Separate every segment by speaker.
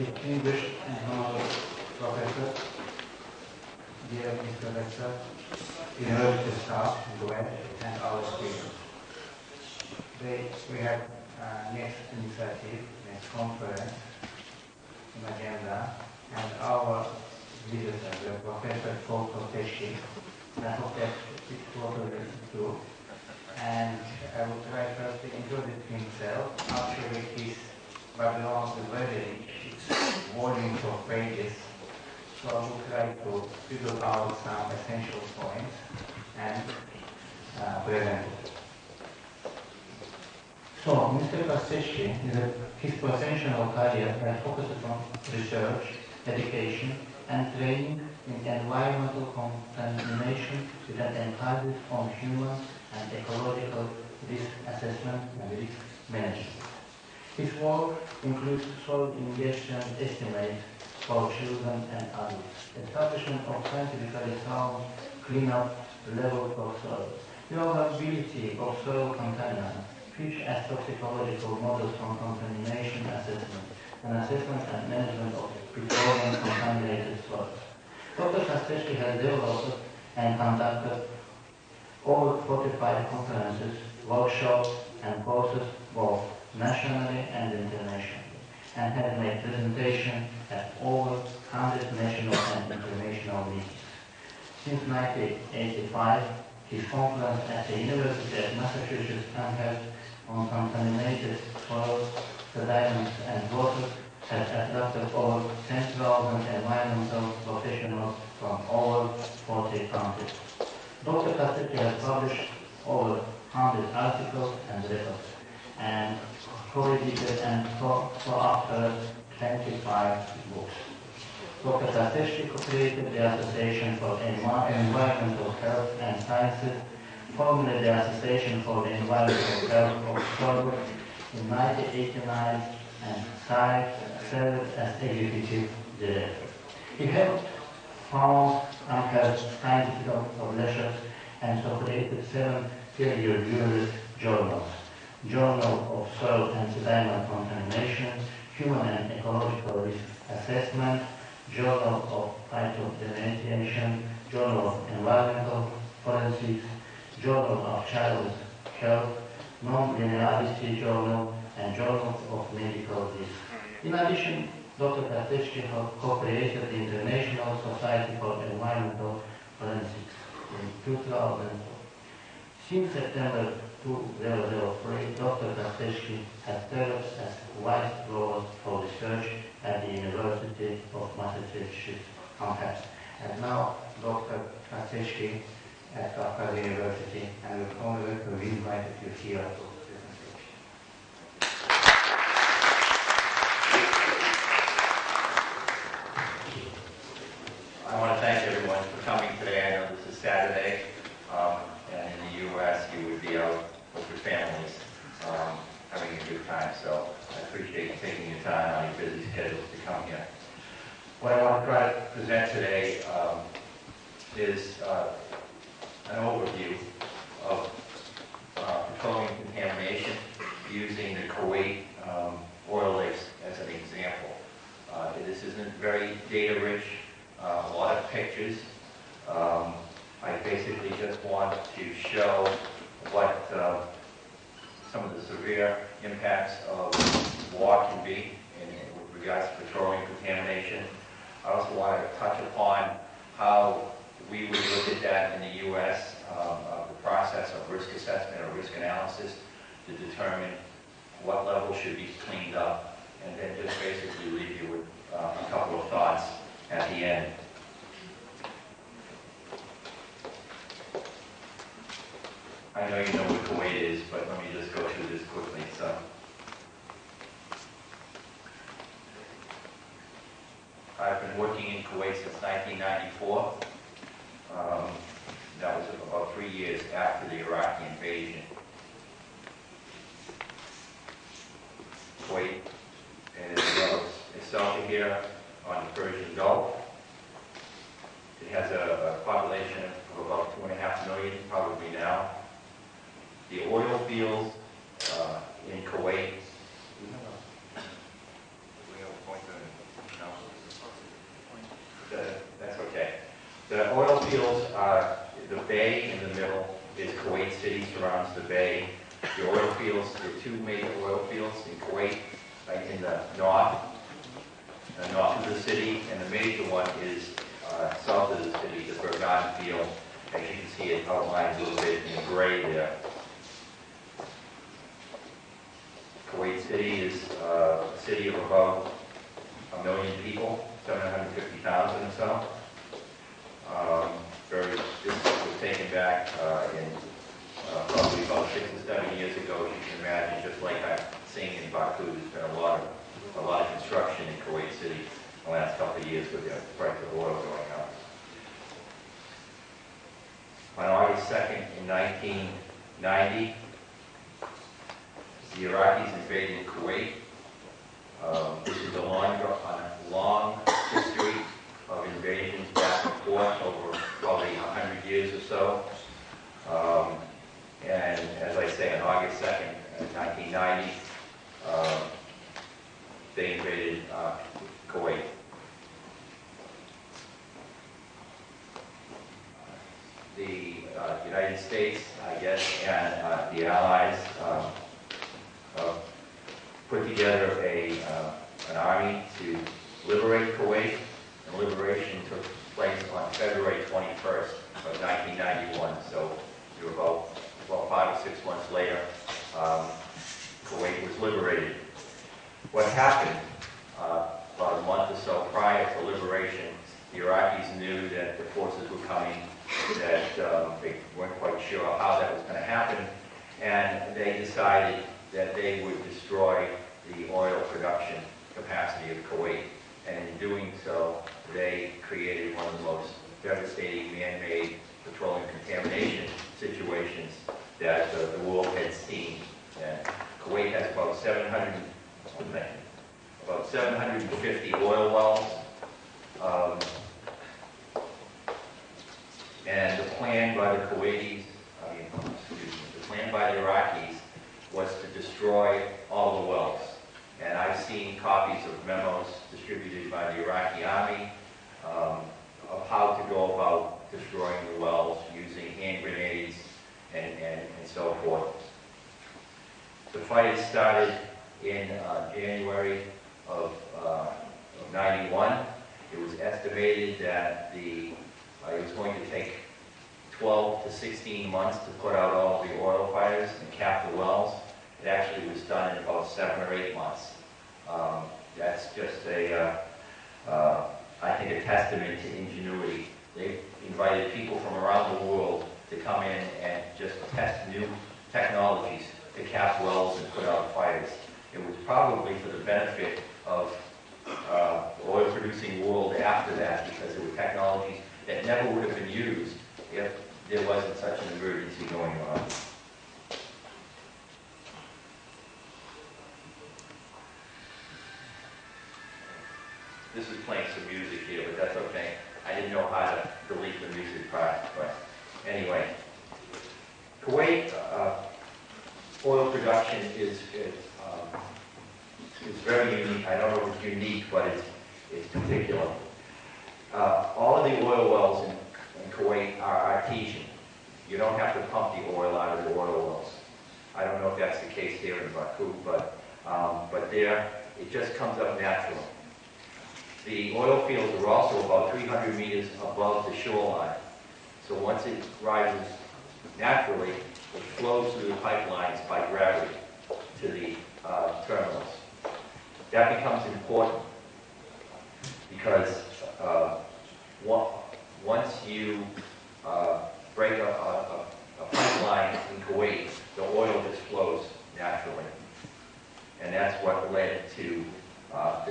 Speaker 1: Distinguished and honorable professors, dear Mr. Rector, university staff, and our students. Today we have next initiative, next conference, in agenda, and our visitor, the Professor Qafqaz. I hope that it will be too. And I will try first to introduce himself. Actually, his background is very rich. It's volumes of pages. So I will try to figure out some essential points and present it. So, Mr. Qafqaz, his professional career has focused on research, education, and training in environmental contamination with an emphasis on human and ecological risk assessment and risk management. His work includes soil ingestion estimates for children and adults, establishment of scientifically sound cleanup levels of soil, reliability of soil contaminants, fish as toxicological models from contamination assessment, and assessment and management of petroleum contaminated soils. Dr. Qafqaz has developed and conducted over 45 conferences, workshops, and courses both nationally and internationally, and has made presentations at over 100 national and international meetings. Since 1985, his conference at the University of Massachusetts on contaminated soils, sediments, and water has attracted over 10,000 environmental professionals from over 40 countries. Dr. Qafqaz has published over 100 articles and reports, and co-edited and co-authored 25 books. Dr. Qafqaz created the Association for Environmental Health and Sciences, formerly the Association for the Environmental Health of Soil, in 1989, and served as executive director. He helped found and has scientific publications and so created 7 peer-reviewed journals: Journal of Soil and Sediment Contamination, Human and Ecological Risk Assessment, Journal of Phytoremediation, Journal of Environmental Forensics, Journal of Child Health, Non-Linearity Journal, and Journal of Medical Risk. In addition, Dr. Qafqaz co-created the International Society for Environmental Forensics in 2004. Since September 2003, Dr. Qafqaz has served as Vice Provost for Research at the University of Massachusetts, and now Dr. Qafqaz at Qafqaz University, and we're honored to be invited you here.
Speaker 2: I want to thank everyone for coming today. I know this is Saturday, and in the U.S. you would be out with your families having a good time, so I appreciate you taking your time on your busy schedules to come here. What I want to try to present today is an overview of petroleum contamination using the Kuwait oil rigs as an example. This isn't very data-rich. A lot of pictures. I basically just want to show what some of the severe impacts of war can be with regards to petroleum contamination. I also want to touch upon how we would look at that in the U.S., the process of risk assessment or risk analysis to determine what level should be cleaned up, and then just basically leave you with a couple of thoughts at the end. I know you know what Kuwait is, but let me just go through this quickly. So, I've been working in Kuwait since 1994. That was about 3 years after the Iraqi invasion. Kuwait is itself here on the Persian Gulf. It has a population of about 2.5 million, probably now. The oil fields in Kuwait. We have a pointer. The oil fields are, the bay in the middle is Kuwait City, surrounds the bay. The oil fields, there are two major oil fields in Kuwait, right in the north of the city, and the major one is south of the city, the Bergan field. As you can see, it outlined a little bit in gray there. Kuwait City is a city of about 1 million people, 750,000 or so. This was taken back in probably about 6 or 7 years ago. You can imagine, just like I'm seeing in Baku, there's been a lot of construction in Kuwait City in the last couple of years with the price of oil going up. On August 2nd in 1990, the Iraqis invaded Kuwait. This is a long history of invasions back and forth over probably 100 years or so. And as I say, on August 2nd, 1990, they invaded Kuwait. The United States, I guess, and the Allies put together an army to liberate Kuwait, and liberation took place on February 21st of 1991. So we were about 5 or 6 months later, Kuwait was liberated. What happened about a month or so prior to liberation, the Iraqis knew that the forces were coming, that they weren't quite sure how that was going to happen, and they decided that they would destroy the oil production capacity of Kuwait. And in doing so, they created one of the most devastating man-made petroleum contamination situations that the world had seen. And Kuwait has about 750 oil wells. And the plan by the Kuwaitis, the plan by the Iraqis was to destroy all the wells. And I've seen copies of memos distributed by the Iraqi army of how to go about destroying the wells using hand grenades and so forth. The fight started in January of 91. It was estimated that it was going to take 12 to 16 months to put out all of the oil fires and cap the wells. It actually was done in about 7 or 8 months. That's just I think, a testament to ingenuity. They invited people from around the world to come in and just test new technologies to cap wells and put out fires. It was probably for the benefit of the oil-producing world after that, because there were technologies that never would have been used if there wasn't such an emergency going on. This is playing some music here, but that's okay. I didn't know how to delete the music part, but anyway. Kuwait oil production is very unique. I don't know if it's unique, but it's particular. All of the oil wells in Kuwait are artesian. You don't have to pump the oil out of the oil wells. I don't know if that's the case here in Baku, but there it just comes up naturally. The oil fields are also about 300 meters above the shoreline. So once it rises naturally, it flows through the pipelines by gravity to the terminals. That becomes important because once you break a pipeline in Kuwait, the oil just flows naturally. And that's what led to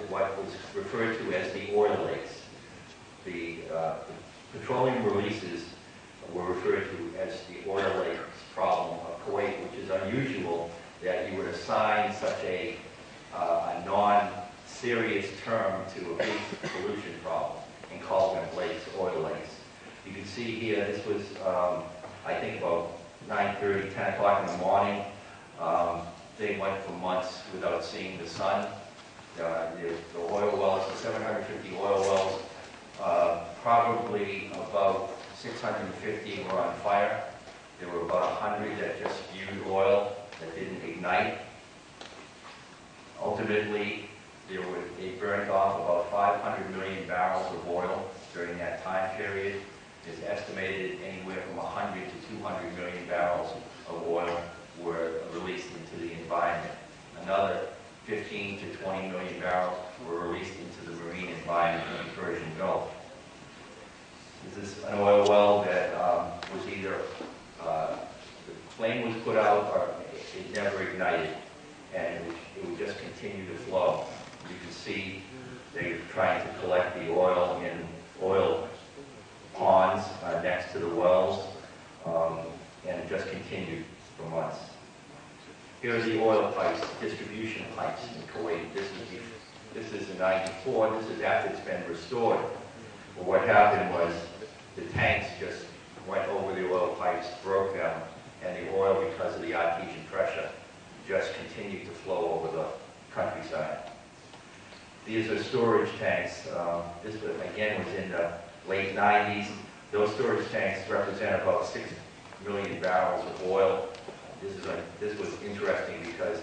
Speaker 2: what was referred to as the oil lakes. The petroleum releases were referred to as the oil lakes problem of Kuwait, which is unusual that you would assign such a non-serious term to a big pollution problem and call them lakes, oil lakes. You can see here, this was, I think, about 9:30, 10 o'clock in the morning. They went for months without seeing the sun. The oil wells, the 750 oil wells, probably about 650 were on fire. There were about 100 that just spewed oil that didn't ignite. Ultimately, they burned off about 500 million barrels of oil during that time period. It's estimated anywhere from 100 to 200 million barrels of oil were released into the environment. Another 15 to 20 million barrels were released into the marine environment in the Persian Gulf. This is an oil well that was either, the flame was put out or it never ignited, and it would just continue to flow. You can see they were trying to collect the oil in oil ponds next to the wells, and it just continued for months. Here are the oil pipes, distribution pipes in Kuwait. This is in '94. This is after it's been restored. But what happened was the tanks just went over the oil pipes, broke them, and the oil, because of the artesian pressure, just continued to flow over the countryside. These are storage tanks. This, again, was in the late 90s. Those storage tanks represent about 6 million barrels of oil. This was interesting because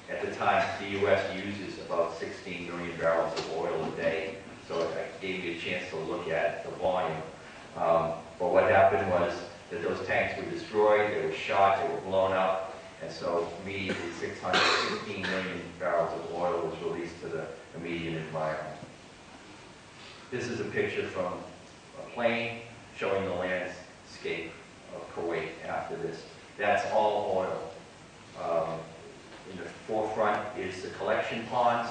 Speaker 2: at the time, the U.S. uses about 16 million barrels of oil a day. So it gave me a chance to look at the volume. But what happened was that those tanks were destroyed, they were shot, they were blown up, and so immediately 615 million barrels of oil was released to the immediate environment. This is a picture from a plane showing the landscape of Kuwait after this. That's all oil. In the forefront is the collection ponds.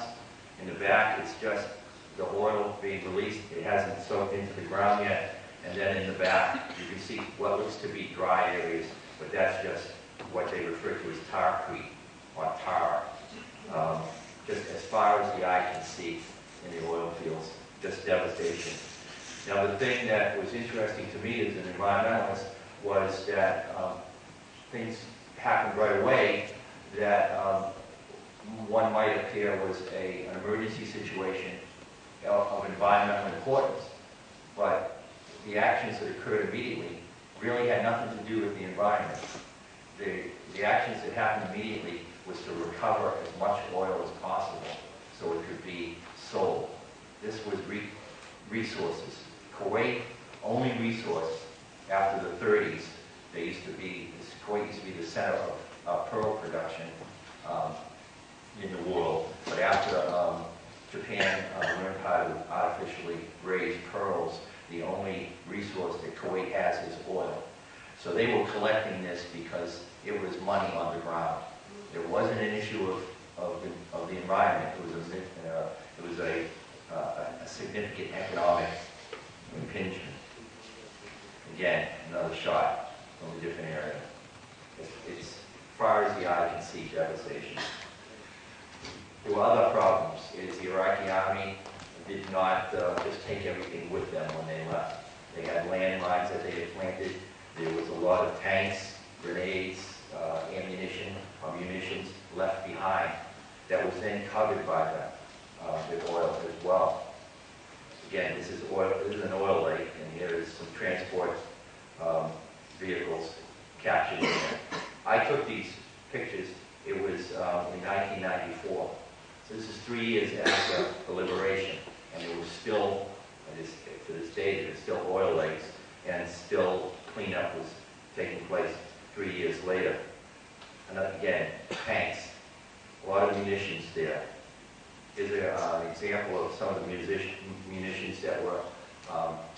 Speaker 2: In the back, it's just the oil being released. It hasn't soaked into the ground yet. And then in the back, you can see what looks to be dry areas, but that's just what they refer to as tar creek, or tar. Just as far as the eye can see in the oil fields, just devastation. Now, the thing that was interesting to me as an environmentalist was that things happened right away that one might appear was an emergency situation of environmental importance. But the actions that occurred immediately really had nothing to do with the environment. The actions that happened immediately was to recover as much oil as possible so it could be sold. This was resources. Kuwait, only resource after the 30s, Kuwait used to be the center of pearl production in the world. But after Japan learned how to artificially raise pearls, the only resource that Kuwait has is oil. So they were collecting this because it was money on the ground. It wasn't an issue of the environment. It was a significant economic impingement. Again, another shot from a different area. It's as far as the eye can see, devastation. There were other problems. The Iraqi army did not just take everything with them when they left. They had landmines that they had planted. There was a lot of tanks, grenades, ammunition, or munitions left behind that was then covered by them with oil as well. Again, this is oil. This is an oil lake, and here is some transport vehicles captured in there. I took these pictures. It was in 1994. So this is 3 years after the liberation, and there was still, to this day, there's still oil lakes, and still cleanup was taking place 3 years later. And again, tanks, a lot of munitions there. Here's an example of some of the munitions that were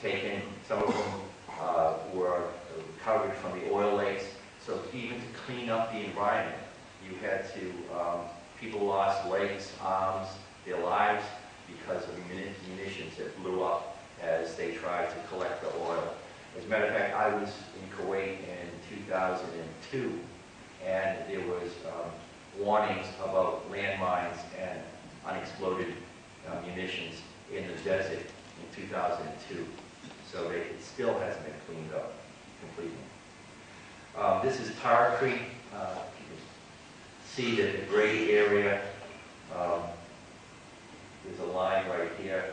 Speaker 2: taken. Some of them were recovered from the oil lakes. So even to clean up the environment, you had to, people lost legs, arms, their lives because of munitions that blew up as they tried to collect the oil. As a matter of fact, I was in Kuwait in 2002, and there was warnings about landmines and unexploded munitions in the desert in 2002. So it still hasn't been cleaned up completely. This is Tar Creek. You can see that the gray area, there's a line right here.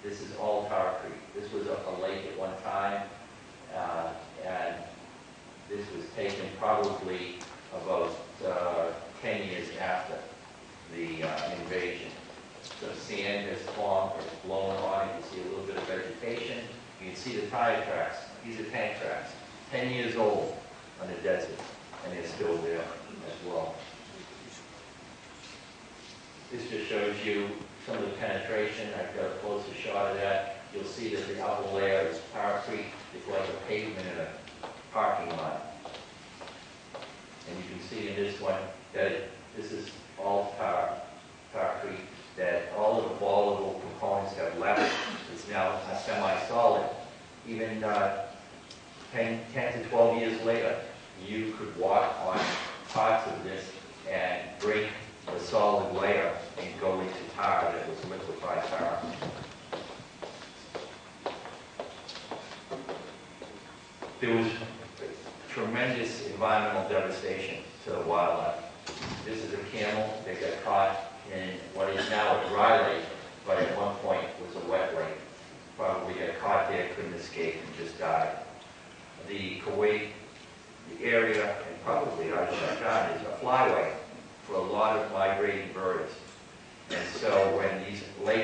Speaker 2: This is all Tar Creek. This was a lake at one time. taken probably about 10 years after the invasion. So sand has formed, it's blown on it, you see a little bit of vegetation. You can see the tire tracks. These are tank tracks, 10 years old on the desert, and they're still there as well. This just shows you some of the penetration. I've got a closer shot of that. You'll see that the upper layer is concrete. It's like a pavement in a parking lot. And you can see in this one that this is all concrete, that all of the volatile components have left. It's now a semi-solid. Even 10 to 12 years later, you could walk on parts of this and break the solid layer and go into tar that was liquefied tar. There was tremendous environmental devastation to the wildlife. This is a camel that got caught in what is now a dry lake, but at one point was a wet lake. Probably got caught there, couldn't escape, and just died. The Kuwait, the area, and probably Al-Shaqan is a flyway for a lot of migrating birds. And so when these lakes